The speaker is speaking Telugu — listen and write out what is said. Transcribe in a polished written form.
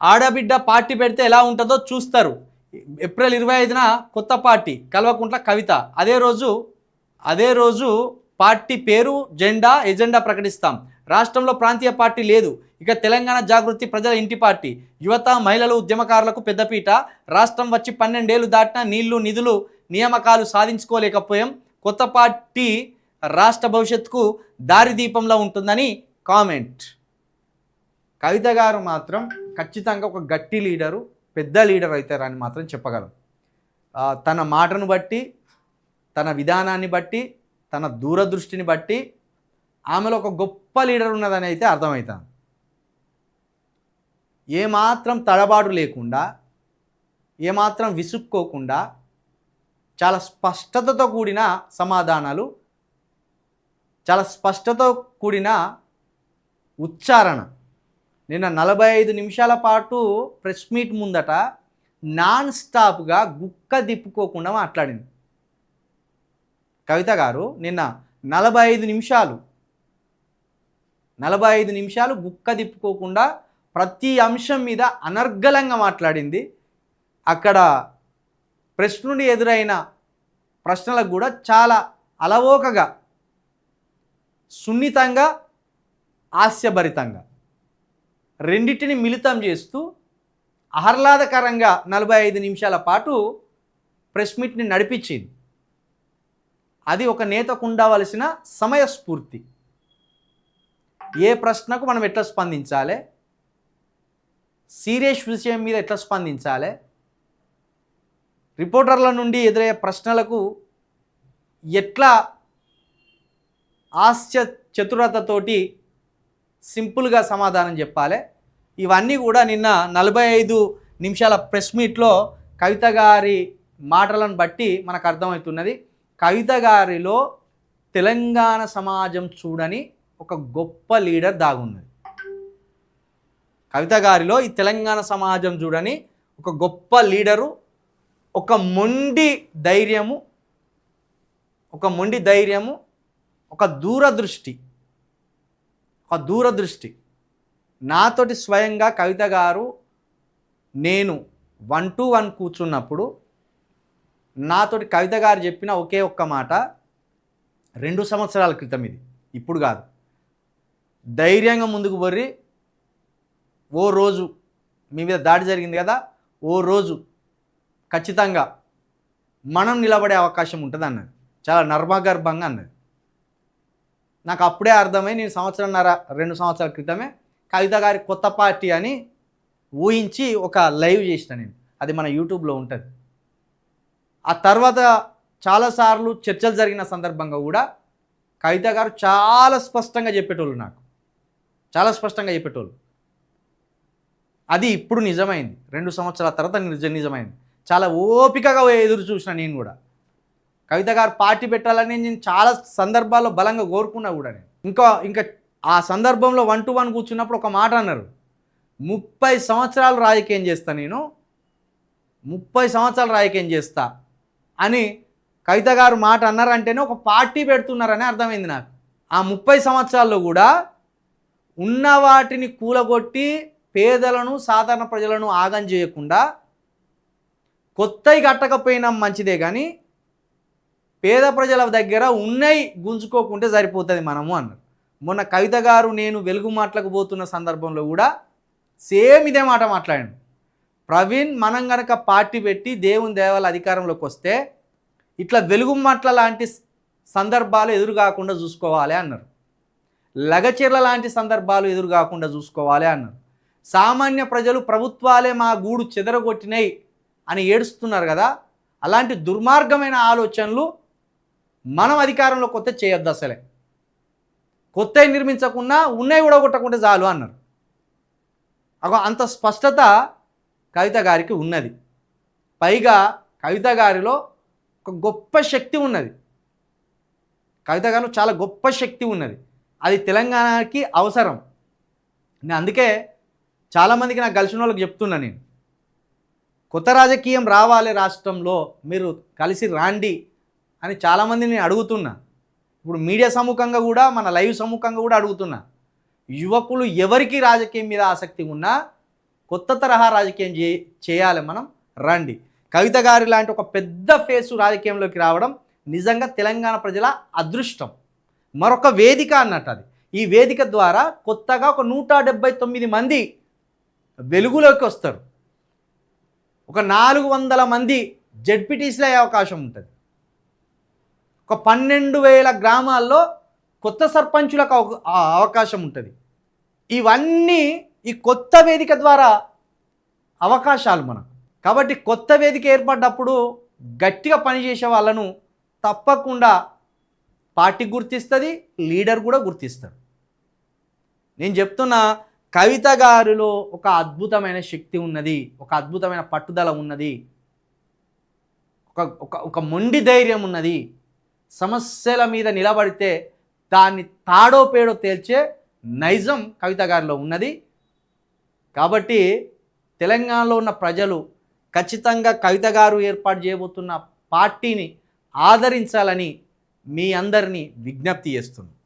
ఆడబిడ్డ పార్టీ పెడితే ఎలా ఉంటుందో చూస్తారు. ఏప్రిల్ 25న కొత్త పార్టీ కల్వకుంట్ల కవిత. అదే రోజు పార్టీ పేరు, జెండా, ఎజెండా ప్రకటిస్తాం. రాష్ట్రంలో ప్రాంతీయ పార్టీ లేదు. ఇక తెలంగాణ జాగృతి ప్రజల ఇంటి పార్టీ. యువత, మహిళలు, ఉద్యమకారులకు పెద్దపీట. రాష్ట్రం వచ్చి 12 ఏళ్లు దాటినా నీళ్లు, నిధులు, నియామకాలు సాధించుకోలేకపోయాం. కొత్త పార్టీ రాష్ట్ర భవిష్యత్తుకు దారిదీపంలో ఉంటుందని కామెంట్. కవిత గారు మాత్రం ఖచ్చితంగా ఒక గట్టి లీడరు, పెద్ద లీడర్ అవుతారని మాత్రం చెప్పగలం. తన మాటను బట్టి, తన విధానాన్ని బట్టి, తన దూరదృష్టిని బట్టి ఆమెలో ఒక గొప్ప లీడర్ ఉన్నదని అయితే అర్థమవుతాను. ఏమాత్రం తడబాటు లేకుండా, ఏమాత్రం విసుక్కోకుండా, చాలా స్పష్టతతో కూడిన సమాధానాలు, చాలా స్పష్టతతో కూడిన ఉచ్చారణ. నిన్న 45 నిమిషాల పాటు ప్రెస్ మీట్ ముందట నాన్ స్టాప్గా గుక్క దిప్పుకోకుండా మాట్లాడింది కవిత గారు. నిన్న 45 నిమిషాలు గుక్క దిప్పుకోకుండా ప్రతి అంశం మీద అనర్గళంగా మాట్లాడింది. అక్కడ ప్రెస్ నుండి ఎదురైన ప్రశ్నలకు కూడా చాలా అలవోకగా, సున్నితంగా, హాస్యభరితంగా రెండింటిని మిళితం చేస్తూ ఆహ్లాదకరంగా 45 నిమిషాల పాటు ప్రెస్ మీట్ని నడిపించింది. అది ఒక నేతకు ఉండవలసిన సమయస్ఫూర్తి. ఏ ప్రశ్నకు మనం ఎట్లా స్పందించాలి, సీరియస్ విషయం మీద ఎట్లా స్పందించాలి, రిపోర్టర్ల నుండి ఎదురయ్యే ప్రశ్నలకు ఎట్లా హాస్య చతురతతోటి సింపుల్గా సమాధానం చెప్పాలి, ఇవన్నీ కూడా నిన్న 45 నిమిషాల ప్రెస్ మీట్లో కవిత గారి మాటలను బట్టి మనకు అర్థమవుతున్నది. కవిత గారిలో తెలంగాణ సమాజం చూడని ఒక గొప్ప లీడర్ దాగున్నది. కవిత గారిలో ఈ తెలంగాణ సమాజం చూడని ఒక గొప్ప లీడరు, ఒక మొండి ధైర్యము, ఒక దూరదృష్టి. నాతోటి స్వయంగా కవిత గారు నేను 1-to-1 కూర్చున్నప్పుడు నాతోటి కవిత గారు చెప్పిన ఒకే ఒక్క మాట, 2 సంవత్సరాల క్రితం, ఇది ఇప్పుడు కాదు. ధైర్యంగా ముందుకు బొర్రి, ఓ రోజు మీ మీద దాడి జరిగింది కదా, ఓ రోజు ఖచ్చితంగా మనం నిలబడే అవకాశం ఉంటుంది అన్నది. చాలా నర్మగర్భంగా అన్నది. నాకు అప్పుడే అర్థమై నేను 2 సంవత్సరాల క్రితమే కవిత గారి కొత్త పార్టీ అని ఊహించి ఒక లైవ్ చేసిన నేను. అది మన యూట్యూబ్లో ఉంటుంది. ఆ తర్వాత చాలాసార్లు చర్చలు జరిగిన సందర్భంగా కూడా కవిత గారు చాలా స్పష్టంగా చెప్పేటోళ్ళు, నాకు చాలా స్పష్టంగా చెప్పేటోళ్ళు. అది ఇప్పుడు నిజమైంది. 2 సంవత్సరాల తర్వాత నిజమైంది. చాలా ఓపికగా ఎదురు చూసిన నేను కూడా. కవిత గారు పార్టీ పెట్టాలని నేను చాలా సందర్భాల్లో బలంగా కోరుకున్నా కూడా. నేను ఇంకా ఆ సందర్భంలో 1-to-1 కూర్చున్నప్పుడు ఒక మాట అన్నారు, 30 సంవత్సరాలు రాజకీయం చేస్తా, నేను 30 సంవత్సరాలు రాజకీయం చేస్తా అని కవిత గారు మాట అన్నారంటేనే ఒక పార్టీ పెడుతున్నారని అర్థమైంది నాకు. ఆ 30 సంవత్సరాల్లో కూడా ఉన్న వాటిని కూలగొట్టి పేదలను, సాధారణ ప్రజలను ఆగం చేయకుండా, కొత్తవి కట్టకపోయినా మంచిదే కానీ పేద ప్రజల దగ్గర ఉన్నవి గుంజుకోకుంటే సరిపోతుంది మనము అన్నారు. మొన్న కవిత గారు నేను వెలుగు మాటలకు పోతున్న సందర్భంలో కూడా సేమ్ ఇదే మాట మాట్లాడాను. ప్రవీణ్, మనం కనుక పార్టీ పెట్టి దేవుని దేవాల అధికారంలోకి వస్తే ఇట్లా వెలుగు మాటల లాంటి సందర్భాలు ఎదురు కాకుండా చూసుకోవాలి అన్నారు. లగచర్ల లాంటి సందర్భాలు ఎదురు కాకుండా చూసుకోవాలి అన్నారు. సామాన్య ప్రజలు ప్రభుత్వాలే మా గూడు చెదరగొట్టినాయి అని ఏడుస్తున్నారు కదా, అలాంటి దుర్మార్గమైన ఆలోచనలు మనం అధికారంలోకి వస్తే చేయొద్దు. అసలే కొత్తవి నిర్మించకుండా ఉన్నవి కూడా కొట్టకుంటే చాలు అన్నారు. అంత స్పష్టత కవిత గారికి ఉన్నది. పైగా కవిత గారిలో ఒక గొప్ప శక్తి ఉన్నది. కవిత గారిలో చాలా గొప్ప శక్తి ఉన్నది. అది తెలంగాణకి అవసరం. నేను అందుకే చాలామందికి నాకు కలిసిన వాళ్ళకి చెప్తున్నా, నేను కొత్త రాజకీయం రావాలి రాష్ట్రంలో, మీరు కలిసి రాండి అని చాలామందిని నేను అడుగుతున్నా. ఇప్పుడు మీడియా సముఖంగా కూడా, మన లైవ్ సముఖంగా కూడా అడుగుతున్నా. యువకులు ఎవరికి రాజకీయం మీద ఆసక్తి ఉన్నా కొత్త తరహా రాజకీయం చేయాలి మనం, రండి. కవిత గారి లాంటి ఒక పెద్ద ఫేసు రాజకీయంలోకి రావడం నిజంగా తెలంగాణ ప్రజల అదృష్టం. మరొక వేదిక అన్నట్టు అది. ఈ వేదిక ద్వారా కొత్తగా ఒక 179 మంది వెలుగులోకి వస్తారు. ఒక 400 మంది జెడ్పీటీసీలు అయ్యే అవకాశం ఉంటుంది. ఒక 12,000 గ్రామాల్లో కొత్త సర్పంచులకు అవకాశం ఉంటుంది. ఇవన్నీ ఈ కొత్త వేదిక ద్వారా అవకాశాలు మనకు. కాబట్టి కొత్త వేదిక ఏర్పడ్డప్పుడు గట్టిగా పనిచేసే వాళ్ళను తప్పకుండా పార్టీ గుర్తిస్తుంది, లీడర్ కూడా గుర్తిస్తారు. నేను చెప్తున్నా, కవిత గారిలో ఒక అద్భుతమైన శక్తి ఉన్నది, ఒక అద్భుతమైన పట్టుదల ఉన్నది, ఒక మొండి ధైర్యం ఉన్నది. సమస్యల మీద నిలబడితే దాన్ని తాడో పేడో తేల్చే నైజం కవిత గారిలో ఉన్నది. కాబట్టి తెలంగాణలో ఉన్న ప్రజలు ఖచ్చితంగా కవిత గారు ఏర్పాటు చేయబోతున్న పార్టీని ఆదరించాలని మీ అందరినీ విజ్ఞప్తి చేస్తున్నాను.